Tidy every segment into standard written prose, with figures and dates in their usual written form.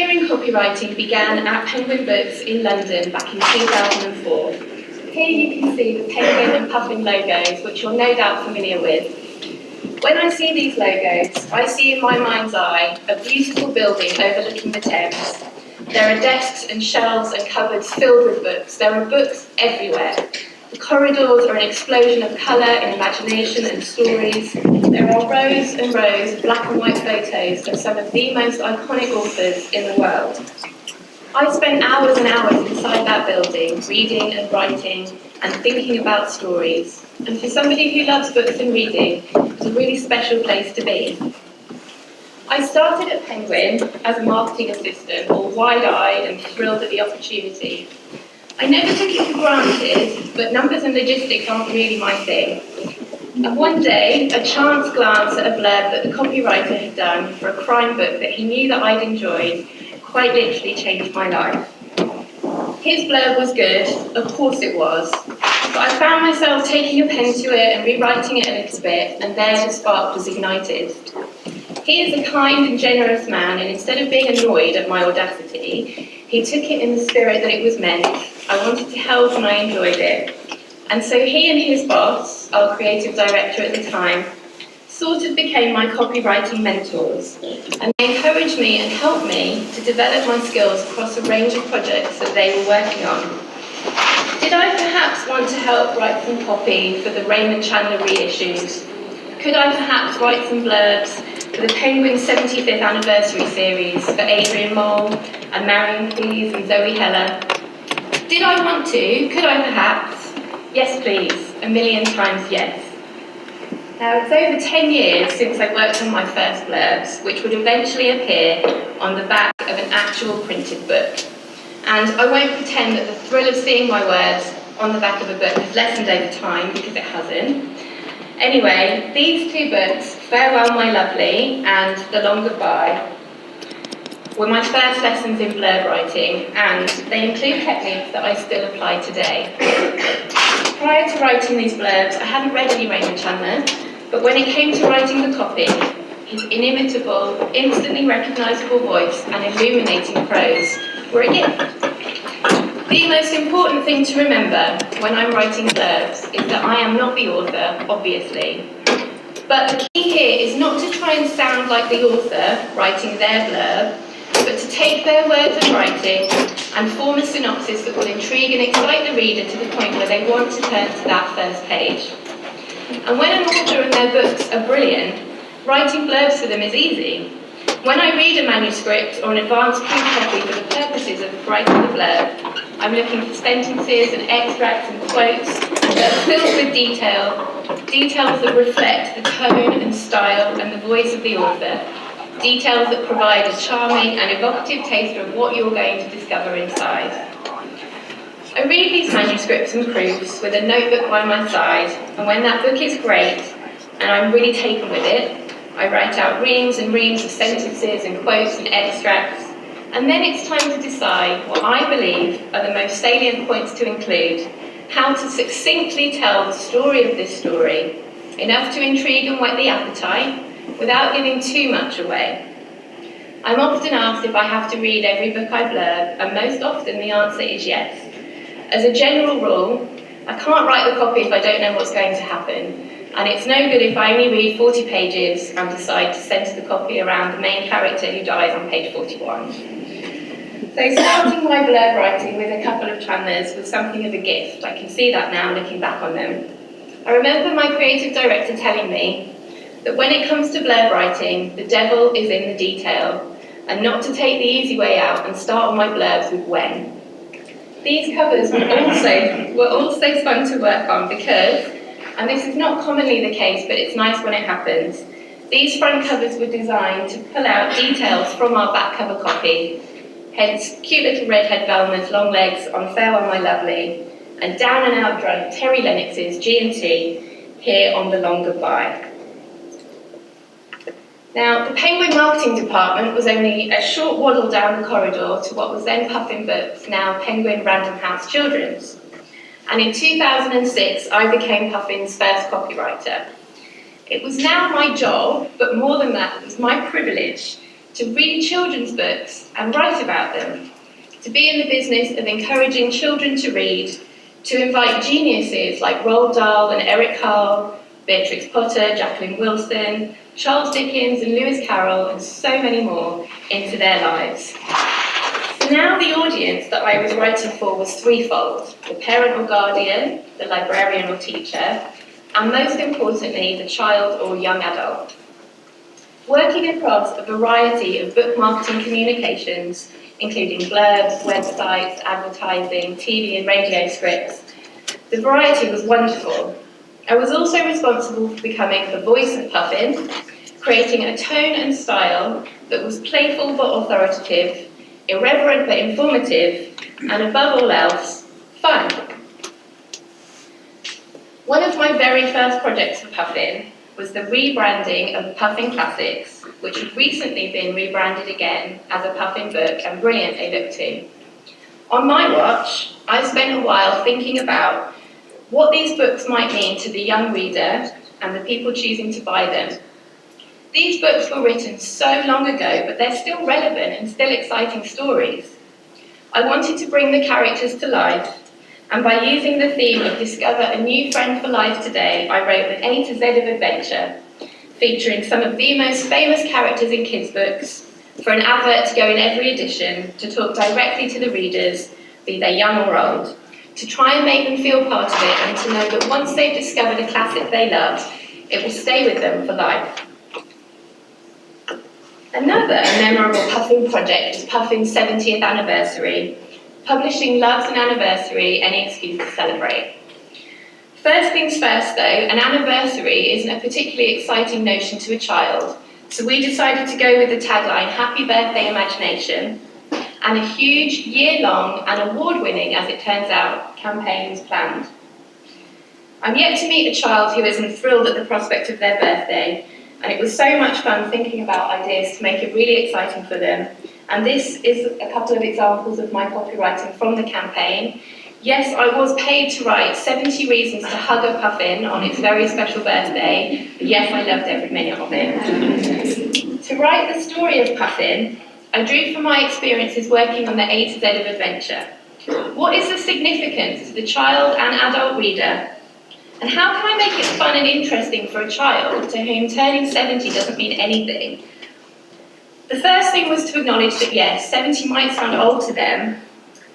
career in copywriting began at Penguin Books in London back in 2004. Here you can see the penguin and puffin logos, which you're no doubt familiar with. When I see these logos, I see in my mind's eye a beautiful building overlooking the Thames. There are desks and shelves and cupboards filled with books. There are books everywhere. The corridors are an explosion of colour and imagination and stories. There are rows and rows of black and white photos of some of the most iconic authors in the world. I spent hours and hours inside that building, reading and writing and thinking about stories. And for somebody who loves books and reading, it's a really special place to be. I started at Penguin as a marketing assistant, all wide-eyed and thrilled at the opportunity. I never took it for granted, but numbers and logistics aren't really my thing. And one day, a chance glance at a blurb that the copywriter had done for a crime book that he knew that I'd enjoyed quite literally changed my life. His blurb was good, of course it was, but I found myself taking a pen to it and rewriting it a little bit, and there the spark was ignited. He is a kind and generous man, and instead of being annoyed at my audacity, he took it in the spirit that it was meant. I wanted to help and I enjoyed it. And so he and his boss, our creative director at the time, sort of became my copywriting mentors, and they encouraged me and helped me to develop my skills across a range of projects that they were working on. Did I perhaps want to help write some copy for the Raymond Chandler reissues? Could I perhaps write some blurbs for the Penguin 75th anniversary series for Adrian Mole and Marion Cleese and Zoe Heller? Did I want to? Could I perhaps? Yes, please. A million times yes. Now, it's over 10 years since I worked on my first blurbs, which would eventually appear on the back of an actual printed book. And I won't pretend that the thrill of seeing my words on the back of a book has lessened over time, because it hasn't. Anyway, these two books, Farewell My Lovely and The Long Goodbye, were my first lessons in blurb writing, and they include techniques that I still apply today. Prior to writing these blurbs, I hadn't read any Raymond Chandler, but when it came to writing the copy, his inimitable, instantly recognisable voice and illuminating prose were a gift. The most important thing to remember when I'm writing blurbs is that I am not the author, obviously. But the key here is not to try and sound like the author writing their blurb, but to take their words and writing and form a synopsis that will intrigue and excite the reader to the point where they want to turn to that first page. And when an author and their books are brilliant, writing blurbs for them is easy. When I read a manuscript or an advanced proof copy for the purposes of writing the blurb, I'm looking for sentences and extracts and quotes that are filled with details that reflect the tone and style and the voice of the author, details that provide a charming and evocative taste of what you're going to discover inside. I read these manuscripts and proofs with a notebook by my side, and when that book is great and I'm really taken with it, I write out reams and reams of sentences and quotes and extracts, and then it's time to decide what I believe are the most salient points to include, how to succinctly tell the story of this story, enough to intrigue and whet the appetite, without giving too much away. I'm often asked if I have to read every book I blurb, and most often the answer is yes. As a general rule, I can't write the copy if I don't know what's going to happen, and it's no good if I only read 40 pages and decide to centre the copy around the main character who dies on page 41. So starting my blurb writing with a couple of Chandlers was something of a gift. I can see that now looking back on them. I remember my creative director telling me that when it comes to blurb writing, the devil is in the detail, and not to take the easy way out and start my blurbs with when. These covers were also fun to work on because, and this is not commonly the case, but it's nice when it happens, these front covers were designed to pull out details from our back cover copy, hence cute little redhead Velma's long legs on Farewell My Lovely, and down and out drunk Terry Lennox's G&T here on The Long Goodbye. Now, the Penguin marketing department was only a short waddle down the corridor to what was then Puffin Books, now Penguin Random House Children's. And in 2006, I became Puffin's first copywriter. It was now my job, but more than that, it was my privilege to read children's books and write about them, to be in the business of encouraging children to read, to invite geniuses like Roald Dahl and Eric Carle, Beatrix Potter, Jacqueline Wilson, Charles Dickens and Lewis Carroll, and so many more into their lives. So now the audience that I was writing for was threefold: the parent or guardian, the librarian or teacher, and most importantly, the child or young adult. Working across a variety of book marketing communications, including blurbs, websites, advertising, TV and radio scripts, the variety was wonderful. I was also responsible for becoming the voice of Puffin, creating a tone and style that was playful but authoritative, irreverent but informative, and above all else, fun. One of my very first projects for Puffin was the rebranding of the Puffin Classics, which had recently been rebranded again as a Puffin book, and brilliant they look too. On my watch, I spent a while thinking about what these books might mean to the young reader and the people choosing to buy them. These books were written so long ago, but they're still relevant and still exciting stories. I wanted to bring the characters to life, and by using the theme of Discover a New Friend for Life today, I wrote an A to Z of adventure, featuring some of the most famous characters in kids' books, for an advert to go in every edition, to talk directly to the readers, be they young or old, to try and make them feel part of it, and to know that once they've discovered a classic they love, it will stay with them for life. Another memorable Puffin project is Puffin's 70th anniversary, publishing Love's an Anniversary, Any Excuse to Celebrate. First things first though, an anniversary isn't a particularly exciting notion to a child, so we decided to go with the tagline Happy Birthday Imagination, and a huge, year-long and award-winning, as it turns out, campaign was planned. I'm yet to meet a child who isn't thrilled at the prospect of their birthday, and it was so much fun thinking about ideas to make it really exciting for them. And this is a couple of examples of my copywriting from the campaign. Yes, I was paid to write 70 reasons to hug a Puffin on its very special birthday, but yes, I loved every minute of it. To write the story of Puffin, I drew from my experiences working on the A to Z of adventure. What is the significance to the child and adult reader? And how can I make it fun and interesting for a child to whom turning 70 doesn't mean anything? The first thing was to acknowledge that yes, 70 might sound old to them,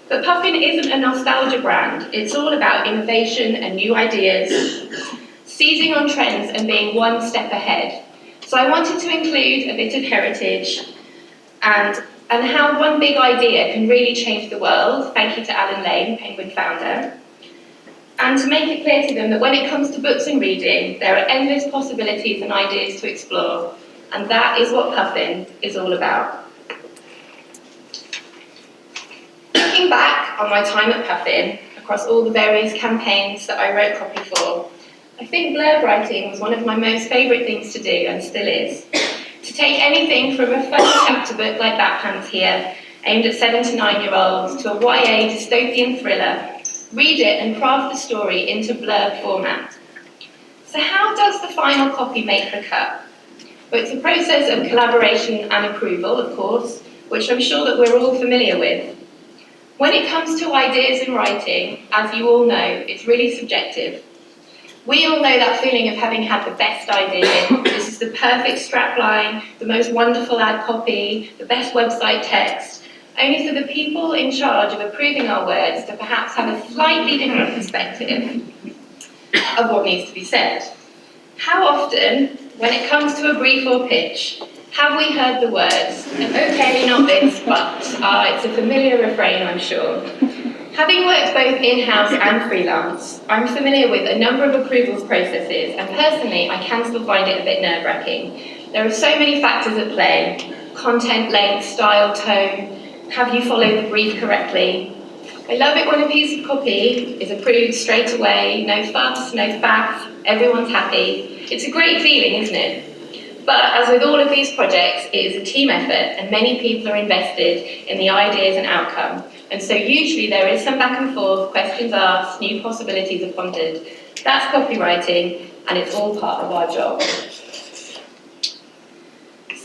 but Puffin isn't a nostalgia brand. It's all about innovation and new ideas, seizing on trends and being one step ahead. So I wanted to include a bit of heritage and how one big idea can really change the world, thank you to Alan Lane, Penguin founder, and to make it clear to them that when it comes to books and reading, there are endless possibilities and ideas to explore, and that is what Puffin is all about. Looking back on my time at Puffin, across all the various campaigns that I wrote copy for, I think blurb writing was one of my most favourite things to do, and still is. To take anything from a fun chapter book like That Pants Here, aimed at 7 to 9-year-olds, to a YA dystopian thriller, read it and craft the story into blurb format. So how does the final copy make the cut? Well, it's a process of collaboration and approval, of course, which I'm sure that we're all familiar with. When it comes to ideas and writing, as you all know, it's really subjective. We all know that feeling of having had the best idea. This is the perfect strapline, the most wonderful ad copy, the best website text, only for the people in charge of approving our words to perhaps have a slightly different perspective of what needs to be said. How often, when it comes to a brief or pitch, have we heard the words, okay, not this, but, it's a familiar refrain, I'm sure. Having worked both in-house and freelance, I'm familiar with a number of approvals processes, and personally, I can still find it a bit nerve-wracking. There are so many factors at play: content, length, style, tone. Have you followed the brief correctly? I love it when a piece of copy is approved straight away, no fuss, no faff, everyone's happy. It's a great feeling, isn't it? But as with all of these projects, it is a team effort, and many people are invested in the ideas and outcome. And so usually there is some back and forth, questions asked, new possibilities are pondered. That's copywriting, and it's all part of our job.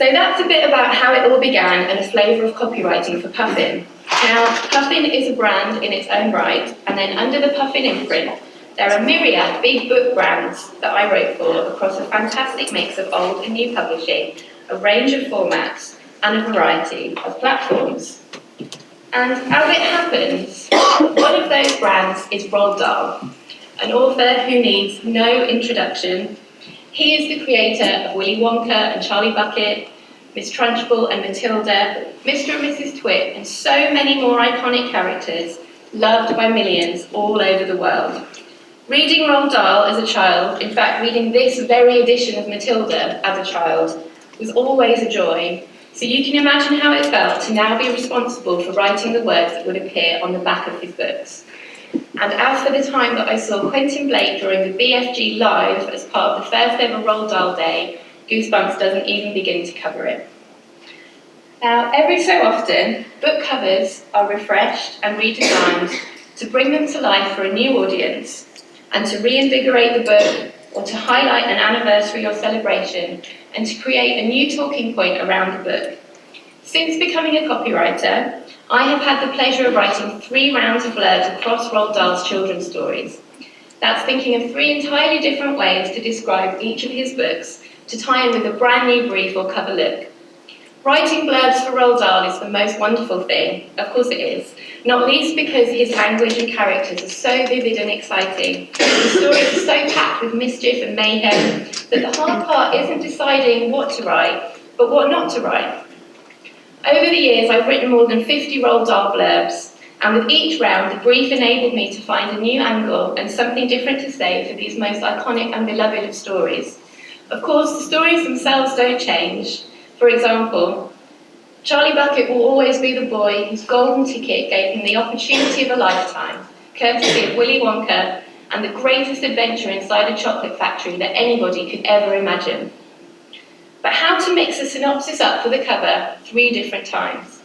So So that's a bit about how it all began and a flavour of copywriting for Puffin. Now, Puffin is a brand in its own right, and then under the Puffin imprint, there are myriad big book brands that I wrote for across a fantastic mix of old and new publishing, a range of formats, and a variety of platforms. And as it happens, one of those brands is Roald Dahl, an author who needs no introduction. He is the creator of Willy Wonka and Charlie Bucket, Miss Trunchbull and Matilda, Mr. and Mrs. Twit, and so many more iconic characters loved by millions all over the world. Reading Roald Dahl as a child, in fact reading this very edition of Matilda as a child, was always a joy. So you can imagine how it felt to now be responsible for writing the words that would appear on the back of his books. And as for the time that I saw Quentin Blake during the BFG Live as part of the first ever Roald Dahl Day, Goosebumps doesn't even begin to cover it. Now, every so often, book covers are refreshed and redesigned to bring them to life for a new audience and to reinvigorate the book or to highlight an anniversary or celebration and to create a new talking point around the book. Since becoming a copywriter, I have had the pleasure of writing 3 rounds of blurbs across Roald Dahl's children's stories. That's thinking of 3 entirely different ways to describe each of his books to tie in with a brand new brief or cover look. Writing blurbs for Roald Dahl is the most wonderful thing, of course it is, not least because his language and characters are so vivid and exciting. The stories are so packed with mischief and mayhem that the hard part isn't deciding what to write, but what not to write. Over the years, I've written more than 50 Roald Dahl blurbs, and with each round, the brief enabled me to find a new angle and something different to say for these most iconic and beloved of stories. Of course, the stories themselves don't change. For example, Charlie Bucket will always be the boy whose golden ticket gave him the opportunity of a lifetime, courtesy of Willy Wonka and the greatest adventure inside a chocolate factory that anybody could ever imagine. But how to mix a synopsis up for the cover 3 different times?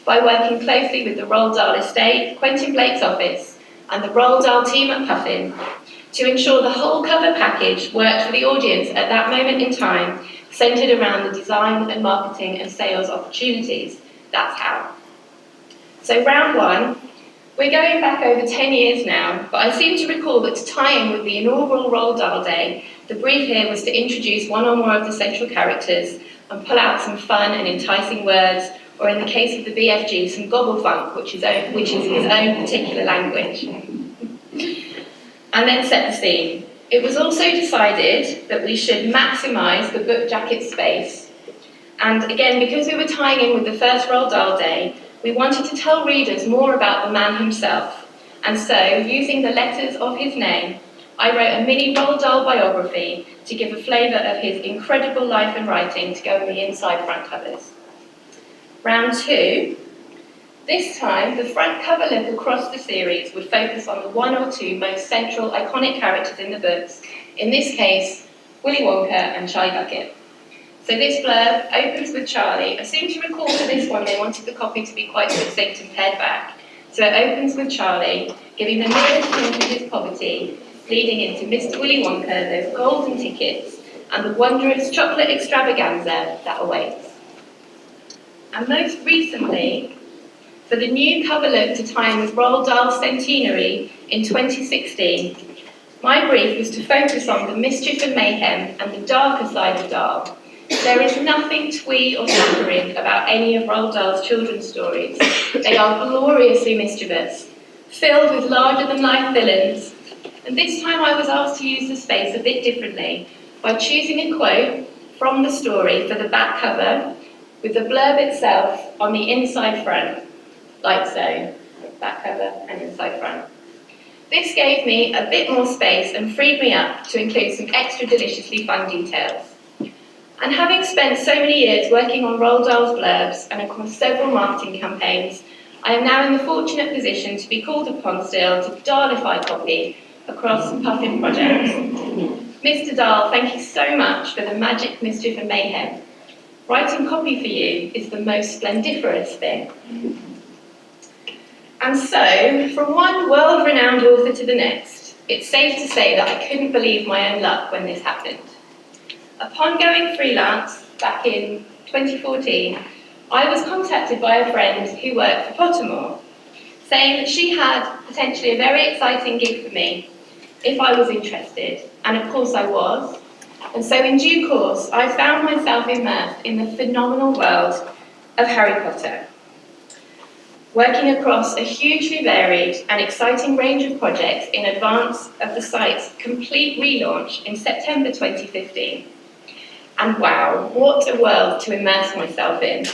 By working closely with the Roald Dahl estate, Quentin Blake's office, and the Roald Dahl team at Puffin to ensure the whole cover package worked for the audience at that moment in time, centred around the design and marketing and sales opportunities. That's how. So round 1, we're going back over 10 years now, but I seem to recall that to tie in with the inaugural Roald Dahl Day, the brief here was to introduce one or more of the central characters and pull out some fun and enticing words, or in the case of the BFG, some gobblefunk, which is his own particular language. And then set the scene. It was also decided that we should maximise the book jacket space. And again, because we were tying in with the first Roald Dahl Day, we wanted to tell readers more about the man himself. And so, using the letters of his name, I wrote a mini Roald Dahl biography to give a flavour of his incredible life and writing to go in the inside front covers. Round 2. This time, the front cover look across the series would focus on the 1 or 2 most central, iconic characters in the books, in this case, Willy Wonka and Charlie Bucket. So this blurb opens with Charlie. I seem to recall for this one they wanted the copy to be quite succinct and pared back. So it opens with Charlie, giving the nearest hint of his poverty, leading into Mr. Willy Wonka, those golden tickets, and the wondrous chocolate extravaganza that awaits. And most recently, for the new cover look to tie in with Roald Dahl's centenary in 2016, my brief was to focus on the mischief and mayhem and the darker side of Dahl. There is nothing twee or saccharine about any of Roald Dahl's children's stories. They are gloriously mischievous, filled with larger-than-life villains. And this time I was asked to use the space a bit differently by choosing a quote from the story for the back cover, with the blurb itself on the inside front, like so, back cover and inside front. This gave me a bit more space and freed me up to include some extra deliciously fun details. And having spent so many years working on Roald Dahl's blurbs and across several marketing campaigns, I am now in the fortunate position to be called upon still to Dahlify copy across Puffin projects. Mr. Dahl, thank you so much for the magic, mischief and mayhem. Writing copy for you is the most splendiferous thing. And so, from one world-renowned author to the next, it's safe to say that I couldn't believe my own luck when this happened. Upon going freelance back in 2014, I was contacted by a friend who worked for Pottermore, saying that she had potentially a very exciting gig for me if I was interested, and of course I was. And so in due course, I found myself immersed in the phenomenal world of Harry Potter, working across a hugely varied and exciting range of projects in advance of the site's complete relaunch in September 2015. And wow, what a world to immerse myself in.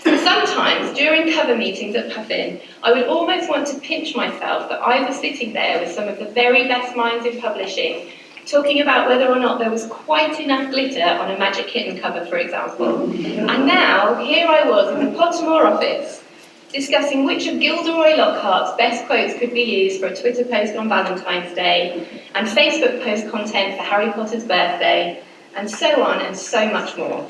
Sometimes, during cover meetings at Puffin, I would almost want to pinch myself that I was sitting there with some of the very best minds in publishing, talking about whether or not there was quite enough glitter on a Magic Kitten cover, for example. And now, here I was in the Pottermore office, discussing which of Gilderoy Lockhart's best quotes could be used for a Twitter post on Valentine's Day, and Facebook post content for Harry Potter's birthday, and so on and so much more.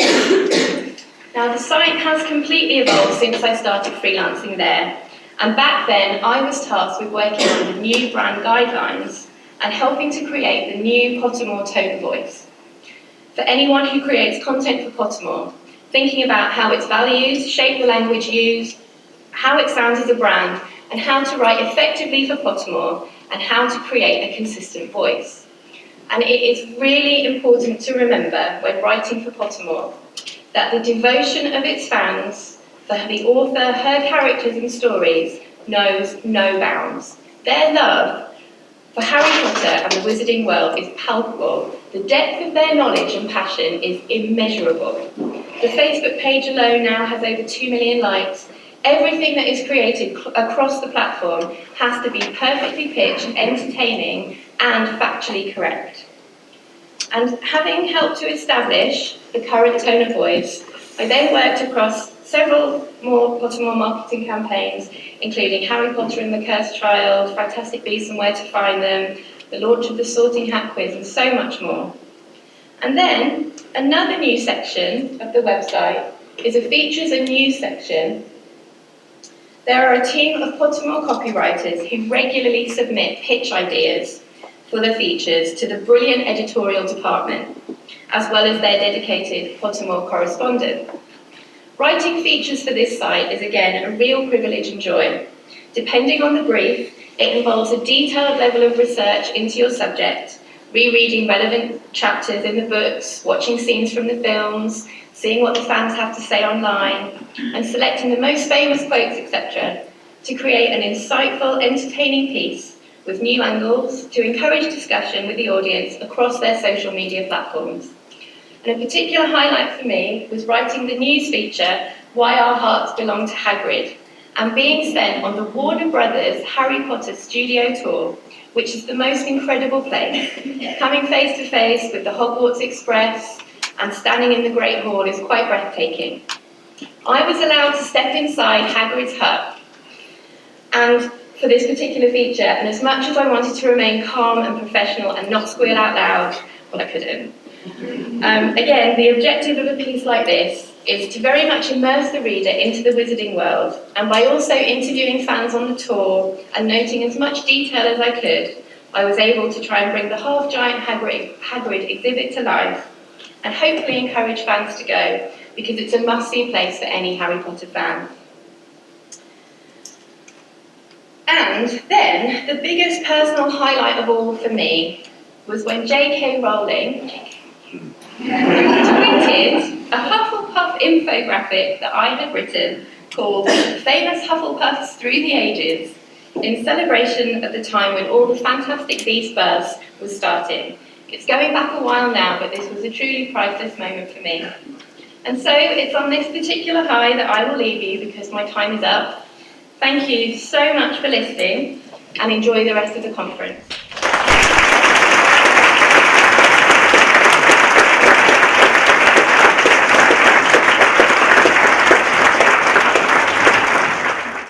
Now, the site has completely evolved since I started freelancing there, and back then I was tasked with working on the new brand guidelines and helping to create the new Pottermore tone of voice. For anyone who creates content for Pottermore, thinking about how its values shape the language used, how it sounds as a brand, and how to write effectively for Pottermore, and how to create a consistent voice. And it is really important to remember when writing for Pottermore that the devotion of its fans for the author, her characters and stories knows no bounds. Their love for Harry Potter and the wizarding world is palpable. The depth of their knowledge and passion is immeasurable. The Facebook page alone now has over 2 million likes. Everything that is created across the platform has to be perfectly pitched, entertaining, and factually correct. And having helped to establish the current tone of voice, I then worked across several more Pottermore marketing campaigns, including Harry Potter and the Cursed Child, Fantastic Beasts and Where to Find Them, the launch of the Sorting Hat Quiz, and so much more. And then, another new section of the website is a features and news section. There are a team of Pottermore copywriters who regularly submit pitch ideas for the features to the brilliant editorial department, as well as their dedicated Pottermore correspondent. Writing features for this site is again a real privilege and joy. Depending on the brief, it involves a detailed level of research into your subject, rereading relevant chapters in the books, watching scenes from the films, seeing what the fans have to say online, and selecting the most famous quotes, etc., to create an insightful, entertaining piece with new angles to encourage discussion with the audience across their social media platforms. And a particular highlight for me was writing the news feature, Why Our Hearts Belong to Hagrid, and being sent on the Warner Brothers Harry Potter studio tour, which is the most incredible place. Coming face to face with the Hogwarts Express and standing in the Great Hall is quite breathtaking. I was allowed to step inside Hagrid's hut, and for this particular feature, and as much as I wanted to remain calm and professional and not squeal out loud, well, I couldn't. Again, the objective of a piece like this is to very much immerse the reader into the wizarding world, and by also interviewing fans on the tour and noting as much detail as I could, I was able to try and bring the half-giant Hagrid exhibit to life and hopefully encourage fans to go, because it's a must-see place for any Harry Potter fan. And then, the biggest personal highlight of all for me was when J.K. Rowling tweeted a Hufflepuff infographic that I had written called Famous Hufflepuffs Through the Ages, in celebration of the time when all the Fantastic Beasts buzz was starting. It's going back a while now, but this was a truly priceless moment for me. And so it's on this particular high that I will leave you because my time is up. Thank you so much for listening, and enjoy the rest of the conference.